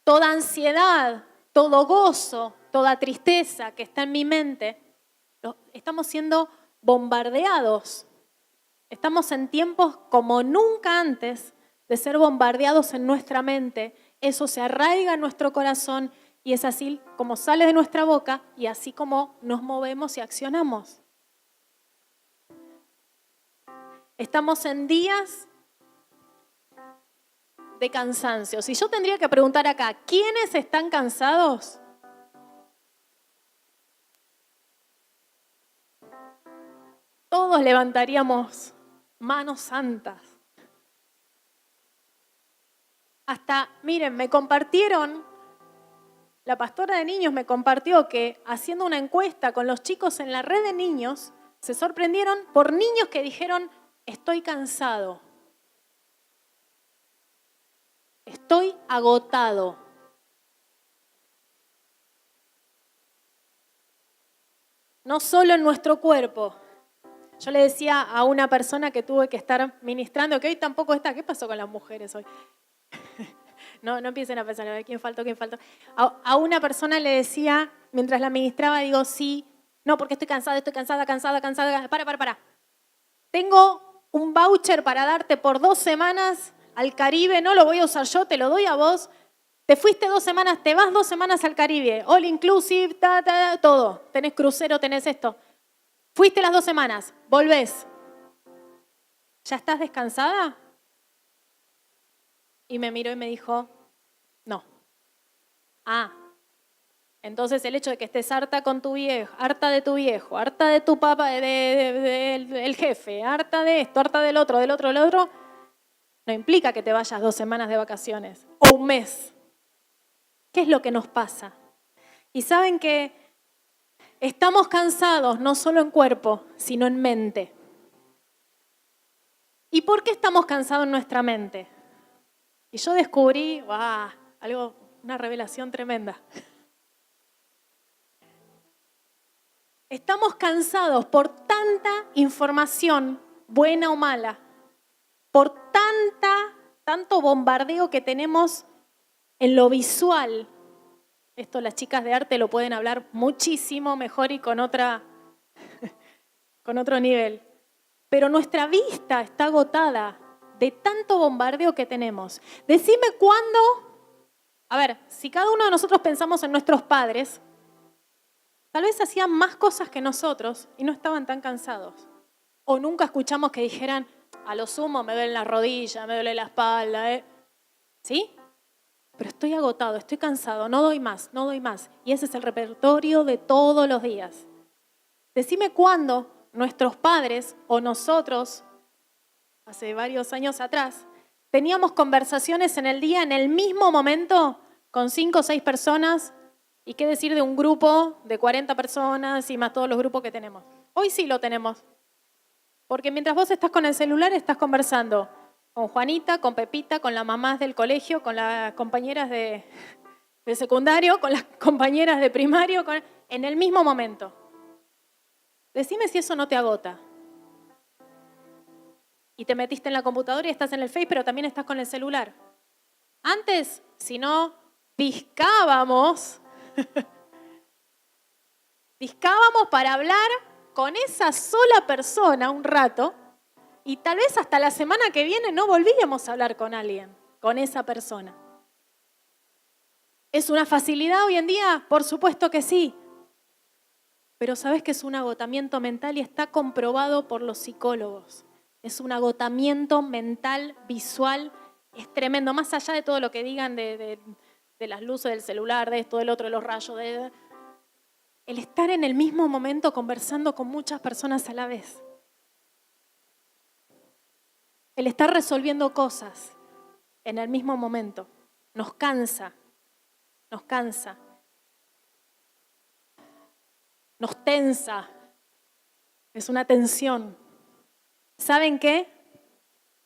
Toda ansiedad, todo gozo, toda tristeza que está en mi mente, estamos siendo bombardeados. Estamos en tiempos como nunca antes de ser bombardeados en nuestra mente. Eso se arraiga en nuestro corazón y es así como sale de nuestra boca y así como nos movemos y accionamos. Estamos en días de cansancio. Si yo tendría que preguntar acá, ¿quiénes están cansados? Todos levantaríamos manos santas. Hasta, miren, me compartieron, la pastora de niños me compartió que haciendo una encuesta con los chicos en la red de niños, se sorprendieron por niños que dijeron, estoy cansado. Estoy agotado. No solo en nuestro cuerpo, Yo le decía a una persona que tuve que estar ministrando, que hoy tampoco está, ¿qué pasó con las mujeres hoy? No empiecen a pensar, a ver quién faltó. A una persona le decía, mientras la ministraba, digo, sí, no, porque estoy cansada. Para. Tengo un voucher para darte por 2 semanas al Caribe, no lo voy a usar yo, te lo doy a vos. Te fuiste 2 semanas, te vas 2 semanas al Caribe, all inclusive, todo. Tenés crucero, tenés esto. Fuiste las 2 semanas, volvés. ¿Ya estás descansada? Y me miró y me dijo, no. Entonces el hecho de que estés harta con tu viejo, harta de tu viejo, harta de tu papá, del jefe, harta de esto, harta del otro, no implica que te vayas 2 semanas de vacaciones o 1 mes. ¿Qué es lo que nos pasa? Y saben que estamos cansados no solo en cuerpo, sino en mente. ¿Y por qué estamos cansados en nuestra mente? Y yo descubrí, una revelación tremenda. Estamos cansados por tanta información, buena o mala, por tanto bombardeo que tenemos en lo visual. Esto las chicas de arte lo pueden hablar muchísimo mejor y con otro nivel. Pero nuestra vista está agotada de tanto bombardeo que tenemos. Decime cuándo, si cada uno de nosotros pensamos en nuestros padres, tal vez hacían más cosas que nosotros y no estaban tan cansados. O nunca escuchamos que dijeran, a lo sumo me duele la rodilla, me duele la espalda. ¿Sí? Pero estoy agotado, estoy cansado, no doy más. Y ese es el repertorio de todos los días. Decime cuándo nuestros padres o nosotros, hace varios años atrás, teníamos conversaciones en el día, en el mismo momento, con 5 o 6 personas. ¿Y qué decir de un grupo de 40 personas y más todos los grupos que tenemos? Hoy sí lo tenemos. Porque mientras vos estás con el celular, estás conversando con Juanita, con Pepita, con las mamás del colegio, con las compañeras del secundario, con las compañeras de primario, en el mismo momento. Decime si eso no te agota. Y te metiste en la computadora y estás en el Face, pero también estás con el celular. Antes, si no, discábamos para hablar con esa sola persona un rato y tal vez hasta la semana que viene no volvíamos a hablar con alguien, con esa persona. ¿Es una facilidad hoy en día? Por supuesto que sí. Pero sabes que es un agotamiento mental y está comprobado por los psicólogos. Es un agotamiento mental, visual, es tremendo. Más allá de todo lo que digan de las luces del celular, de esto, del otro, de los rayos, el estar en el mismo momento conversando con muchas personas a la vez. El estar resolviendo cosas en el mismo momento nos cansa, nos tensa, es una tensión. ¿Saben qué?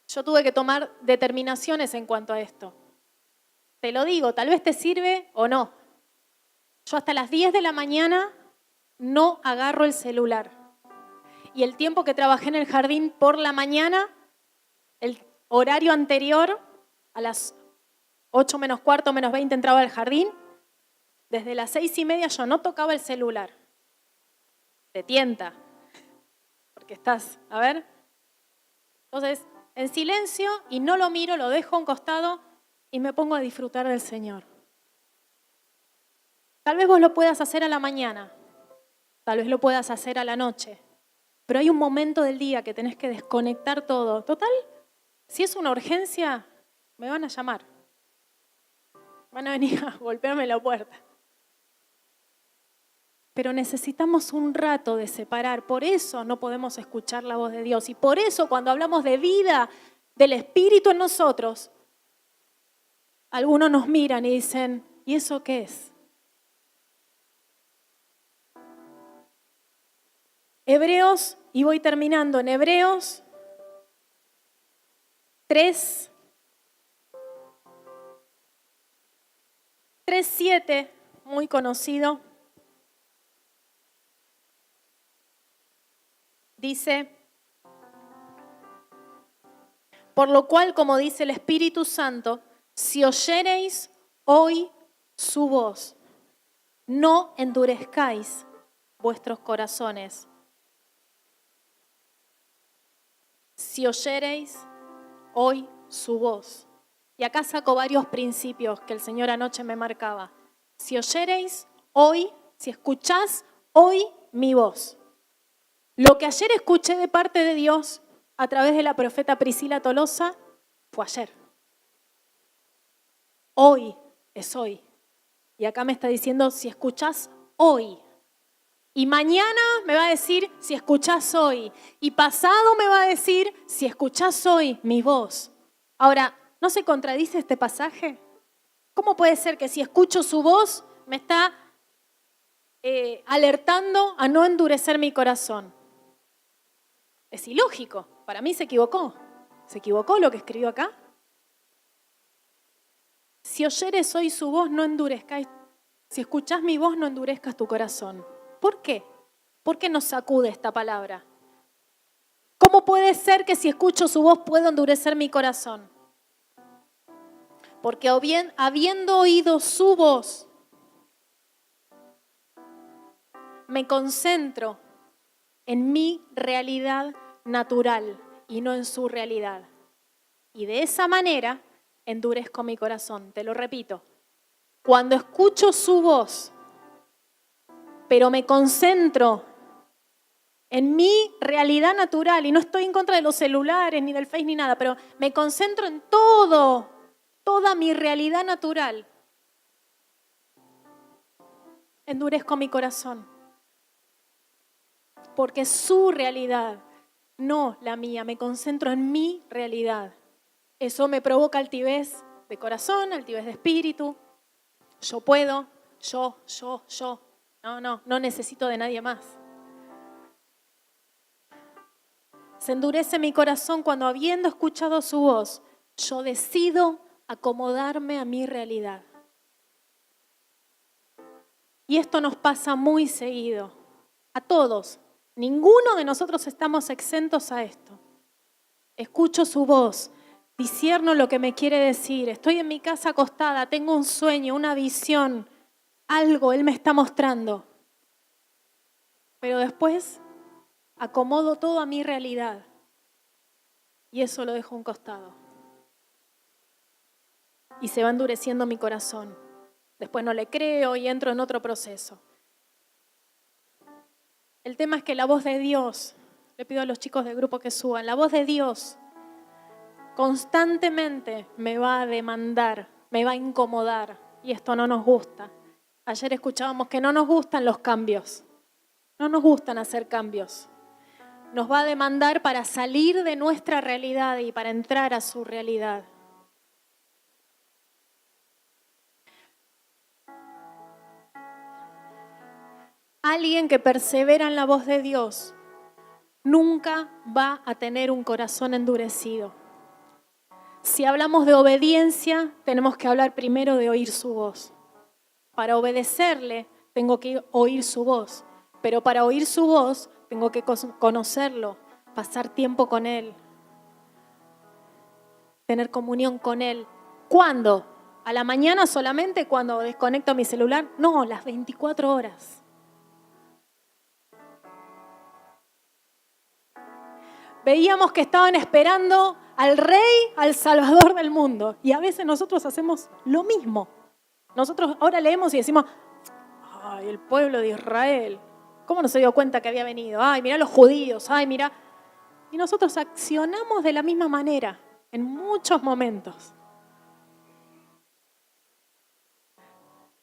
Yo tuve que tomar determinaciones en cuanto a esto. Te lo digo, tal vez te sirve o no. Yo hasta las 10 de la mañana no agarro el celular. Y el tiempo que trabajé en el jardín por la mañana, el horario anterior, a las 8 menos cuarto, menos 20 entraba al jardín, desde las 6:30 yo no tocaba el celular. Te tienta, porque estás, Entonces, en silencio y no lo miro, lo dejo a un costado y me pongo a disfrutar del Señor. Tal vez vos lo puedas hacer a la mañana, tal vez lo puedas hacer a la noche, pero hay un momento del día que tenés que desconectar todo. Total, si es una urgencia, me van a llamar. Van a venir a golpearme la puerta. Pero necesitamos un rato de separar, por eso no podemos escuchar la voz de Dios. Y por eso cuando hablamos de vida del Espíritu en nosotros, algunos nos miran y dicen, ¿y eso qué es? Hebreos, y voy terminando, en Hebreos 3:7, muy conocido. Dice, Por lo cual, como dice el Espíritu Santo, si oyereis hoy su voz, no endurezcáis vuestros corazones. Si oyereis hoy su voz. Y acá saco varios principios que el Señor anoche me marcaba. Si oyereis hoy, si escuchás hoy mi voz. Lo que ayer escuché de parte de Dios a través de la profeta Priscila Tolosa fue ayer. Hoy es hoy. Y acá me está diciendo si escuchás hoy. Y mañana me va a decir si escuchás hoy. Y pasado me va a decir si escuchás hoy mi voz. Ahora, ¿no se contradice este pasaje? ¿Cómo puede ser que si escucho su voz me está alertando a no endurecer mi corazón? Es ilógico. Para mí se equivocó. ¿Se equivocó lo que escribió acá? Si oyeres hoy su voz, no endurezcáis. Si escuchás mi voz, no endurezcas tu corazón. ¿Por qué? ¿Por qué nos sacude esta palabra? ¿Cómo puede ser que si escucho su voz puedo endurecer mi corazón? Porque habiendo oído su voz, me concentro en mi realidad natural y no en su realidad. Y de esa manera endurezco mi corazón. Te lo repito. Cuando escucho su voz, pero me concentro en mi realidad natural, y no estoy en contra de los celulares, ni del Face, ni nada, pero me concentro en toda mi realidad natural, endurezco mi corazón. Porque es su realidad, no la mía, me concentro en mi realidad. Eso me provoca altivez de corazón, altivez de espíritu. Yo puedo, yo. No necesito de nadie más. Se endurece mi corazón cuando, habiendo escuchado su voz, yo decido acomodarme a mi realidad. Y esto nos pasa muy seguido, a todos. Ninguno de nosotros estamos exentos a esto. Escucho su voz, discierno lo que me quiere decir, estoy en mi casa acostada, tengo un sueño, una visión, algo Él me está mostrando. Pero después acomodo todo a mi realidad y eso lo dejo a un costado. Y se va endureciendo mi corazón. Después no le creo y entro en otro proceso. El tema es que la voz de Dios, le pido a los chicos del grupo que suban, la voz de Dios constantemente me va a demandar, me va a incomodar y esto no nos gusta. Ayer escuchábamos que no nos gustan los cambios, no nos gustan hacer cambios. Nos va a demandar para salir de nuestra realidad y para entrar a su realidad. Alguien que persevera en la voz de Dios nunca va a tener un corazón endurecido. Si hablamos de obediencia, tenemos que hablar primero de oír su voz. Para obedecerle, tengo que oír su voz. Pero para oír su voz, tengo que conocerlo, pasar tiempo con Él, tener comunión con Él. ¿Cuándo? ¿A la mañana solamente cuando desconecto mi celular? No, las 24 horas. Veíamos que estaban esperando al Rey, al Salvador del mundo. Y a veces nosotros hacemos lo mismo. Nosotros ahora leemos y decimos, ay, el pueblo de Israel, ¿cómo no se dio cuenta que había venido? Ay, mirá los judíos, ay, mirá. Y nosotros accionamos de la misma manera en muchos momentos.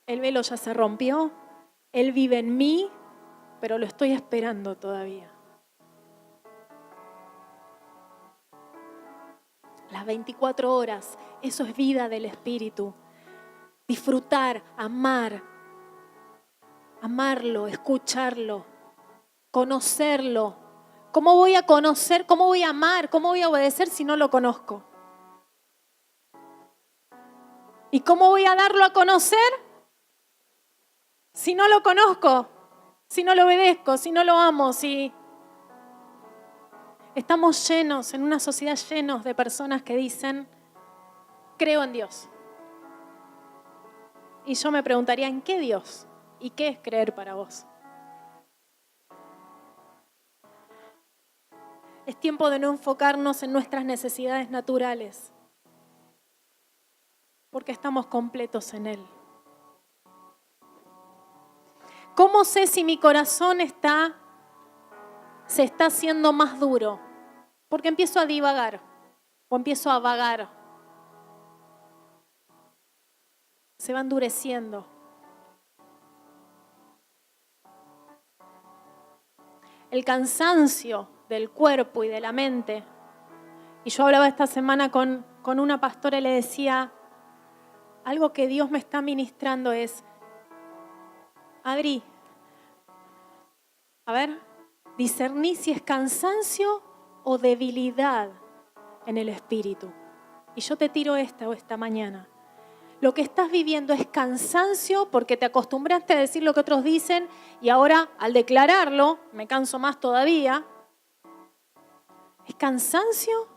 El velo ya se rompió, Él vive en mí, pero lo estoy esperando todavía. Las 24 horas, eso es vida del Espíritu. Disfrutar, amarlo, escucharlo, conocerlo. ¿Cómo voy a conocer, cómo voy a amar, cómo voy a obedecer si no lo conozco? ¿Y cómo voy a darlo a conocer si no lo conozco? Si no lo obedezco, si no lo amo, si... Estamos llenos, en una sociedad llenos de personas que dicen, creo en Dios. Y yo me preguntaría, ¿en qué Dios? ¿Y qué es creer para vos? Es tiempo de no enfocarnos en nuestras necesidades naturales, porque estamos completos en Él. ¿Cómo sé si mi corazón se está haciendo más duro? Porque empiezo a divagar o empiezo a vagar. Se va endureciendo. El cansancio del cuerpo y de la mente. Y yo hablaba esta semana con una pastora y le decía, algo que Dios me está ministrando es, Adri, a ver, discerní si es cansancio o debilidad en el espíritu. Y yo te tiro esta mañana. Lo que estás viviendo es cansancio porque te acostumbraste a decir lo que otros dicen y ahora al declararlo, me canso más todavía. ¿Es cansancio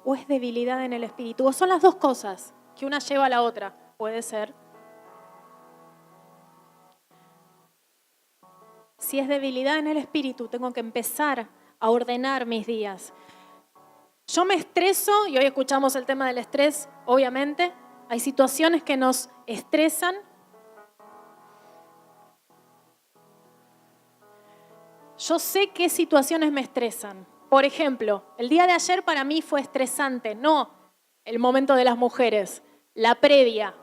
o es debilidad en el espíritu? O son las dos cosas, que una lleva a la otra, puede ser. Si es debilidad en el espíritu, tengo que empezar a ordenar mis días. Yo me estreso, y hoy escuchamos el tema del estrés, obviamente. Hay situaciones que nos estresan. Yo sé qué situaciones me estresan. Por ejemplo, el día de ayer para mí fue estresante, no el momento de las mujeres, la previa.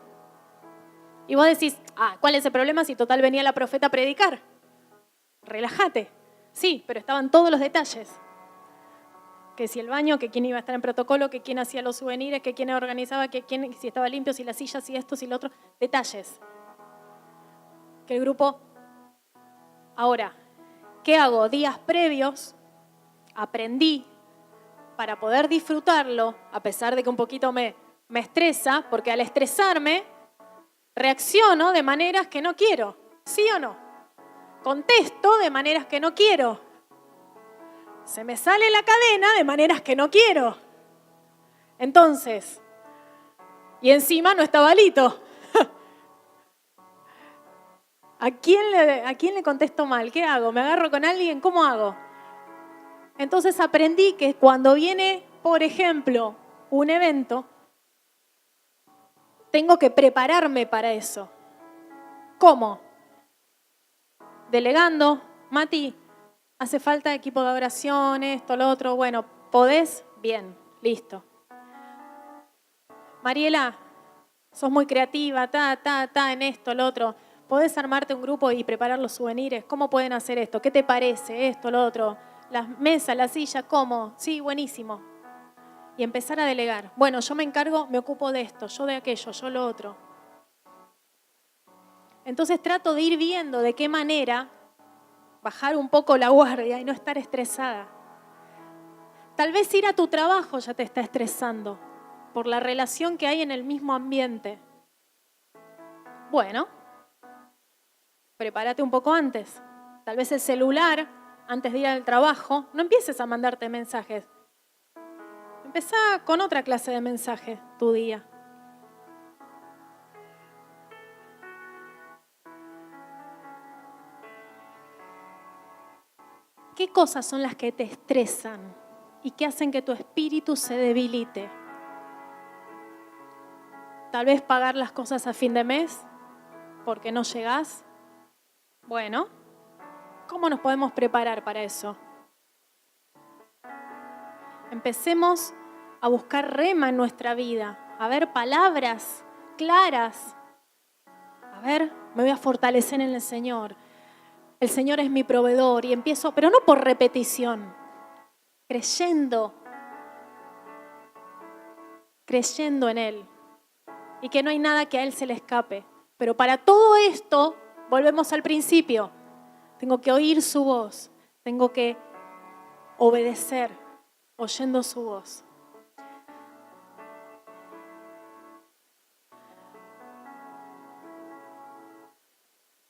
Y vos decís, ¿cuál es el problema si total venía la profeta a predicar? Relájate. Sí, pero estaban todos los detalles. Que si el baño, que quién iba a estar en protocolo, que quién hacía los souvenirs, que quién organizaba, que quién, si estaba limpio, si las sillas, si esto, si lo otro. Detalles. Que el grupo... Ahora, ¿qué hago? Días previos aprendí para poder disfrutarlo, a pesar de que un poquito me estresa, porque al estresarme reacciono de maneras que no quiero. ¿Sí o no? Contesto de maneras que no quiero. Se me sale la cadena de maneras que no quiero. Entonces, y encima no estaba Lito. ¿A quién le contesto mal? ¿Qué hago? ¿Me agarro con alguien? ¿Cómo hago? Entonces aprendí que cuando viene, por ejemplo, un evento, tengo que prepararme para eso. ¿Cómo? Delegando. Mati, hace falta equipo de oración, esto, lo otro. Bueno, ¿podés? Bien, listo. Mariela, sos muy creativa, en esto, lo otro. ¿Podés armarte un grupo y preparar los souvenirs? ¿Cómo pueden hacer esto? ¿Qué te parece? Esto, lo otro. Las mesas, la silla, ¿cómo? Sí, buenísimo. Y empezar a delegar. Bueno, yo me encargo, me ocupo de esto, yo de aquello, yo lo otro. Entonces trato de ir viendo de qué manera bajar un poco la guardia y no estar estresada. Tal vez ir a tu trabajo ya te está estresando por la relación que hay en el mismo ambiente. Bueno, prepárate un poco antes. Tal vez el celular, antes de ir al trabajo, no empieces a mandarte mensajes. Empezá con otra clase de mensaje tu día. ¿Qué cosas son las que te estresan y que hacen que tu espíritu se debilite? Tal vez pagar las cosas a fin de mes porque no llegás. Bueno, ¿cómo nos podemos preparar para eso? Empecemos a buscar rema en nuestra vida, a ver palabras claras. A ver, me voy a fortalecer en el Señor. El Señor es mi proveedor y empiezo, pero no por repetición, creyendo en Él y que no hay nada que a Él se le escape. Pero para todo esto, volvemos al principio, tengo que oír su voz, tengo que obedecer oyendo su voz.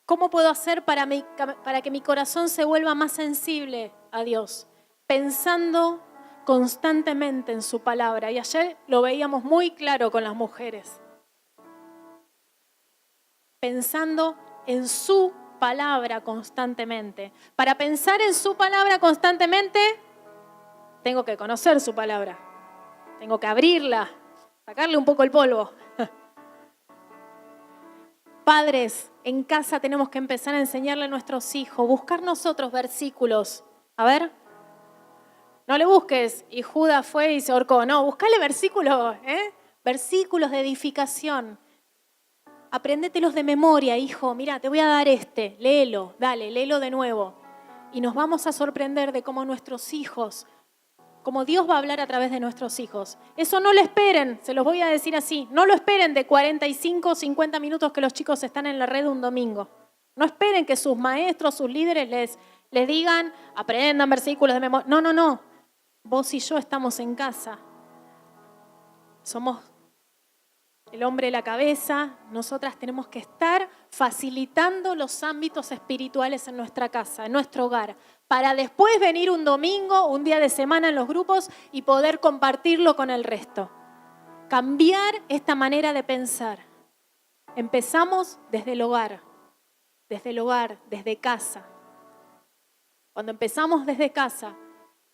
¿Cómo puedo hacer para que mi corazón se vuelva más sensible a Dios? Pensando constantemente en su palabra. Y ayer lo veíamos muy claro con las mujeres. Pensando en su palabra constantemente. Para pensar en su palabra constantemente, tengo que conocer su palabra. Tengo que abrirla, sacarle un poco el polvo. Padres, en casa tenemos que empezar a enseñarle a nuestros hijos, buscar nosotros versículos. A ver, no le busques y Judas fue y se ahorcó. No, buscale versículos, versículos de edificación. Apréndetelos de memoria, hijo. Mira, te voy a dar léelo, dale, léelo de nuevo. Y nos vamos a sorprender de cómo nuestros hijos, cómo Dios va a hablar a través de nuestros hijos. Eso no lo esperen, se los voy a decir así. No lo esperen de 45 o 50 minutos que los chicos están en la red un domingo. No esperen que sus maestros, sus líderes les digan, aprendan versículos de memoria. No, no, no. Vos y yo estamos en casa. Somos el hombre de la cabeza. Nosotras tenemos que estar facilitando los ámbitos espirituales en nuestra casa, en nuestro hogar, para después venir un domingo, un día de semana en los grupos y poder compartirlo con el resto. Cambiar esta manera de pensar. Empezamos desde el hogar, desde casa. Cuando empezamos desde casa,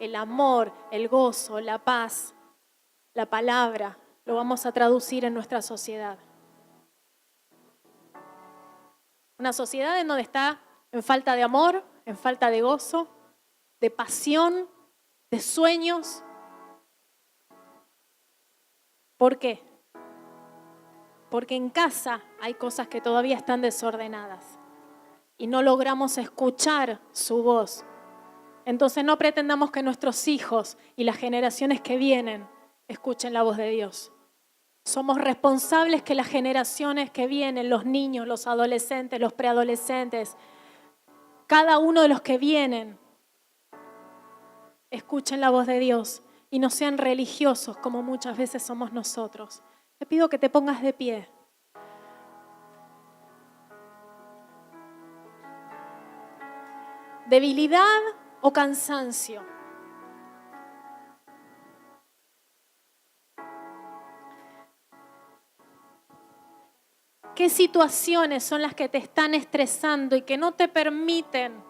el amor, el gozo, la paz, la palabra, lo vamos a traducir en nuestra sociedad. Una sociedad en donde está en falta de amor, en falta de gozo, de pasión, de sueños. ¿Por qué? Porque en casa hay cosas que todavía están desordenadas y no logramos escuchar su voz. Entonces no pretendamos que nuestros hijos y las generaciones que vienen escuchen la voz de Dios. Somos responsables que las generaciones que vienen, los niños, los adolescentes, los preadolescentes, cada uno de los que vienen, escuchen la voz de Dios y no sean religiosos como muchas veces somos nosotros. Te pido que te pongas de pie. Debilidad o cansancio. ¿Qué situaciones son las que te están estresando y que no te permiten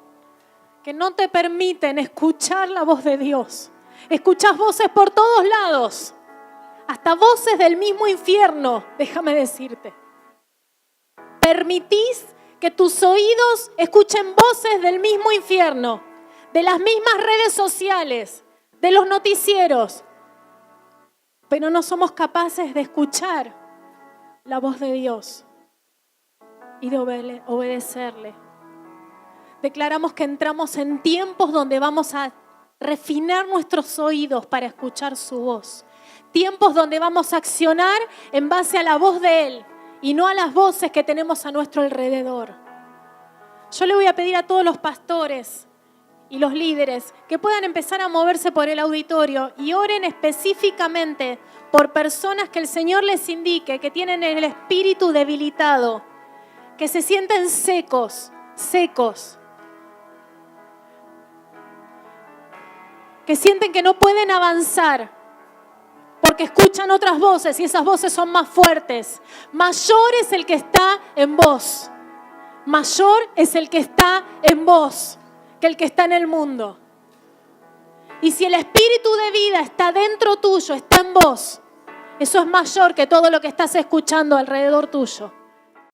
escuchar la voz de Dios? Escuchás voces por todos lados, hasta voces del mismo infierno, déjame decirte. Permitís que tus oídos escuchen voces del mismo infierno, de las mismas redes sociales, de los noticieros, pero no somos capaces de escuchar la voz de Dios y de obedecerle. Declaramos que entramos en tiempos donde vamos a refinar nuestros oídos para escuchar su voz. Tiempos donde vamos a accionar en base a la voz de Él y no a las voces que tenemos a nuestro alrededor. Yo le voy a pedir a todos los pastores y los líderes que puedan empezar a moverse por el auditorio y oren específicamente por personas que el Señor les indique que tienen el espíritu debilitado, que se sienten secos, que sienten que no pueden avanzar porque escuchan otras voces y esas voces son más fuertes. Mayor es el que está en vos. Mayor es el que está en vos que el que está en el mundo. Y si el espíritu de vida está dentro tuyo, está en vos, eso es mayor que todo lo que estás escuchando alrededor tuyo.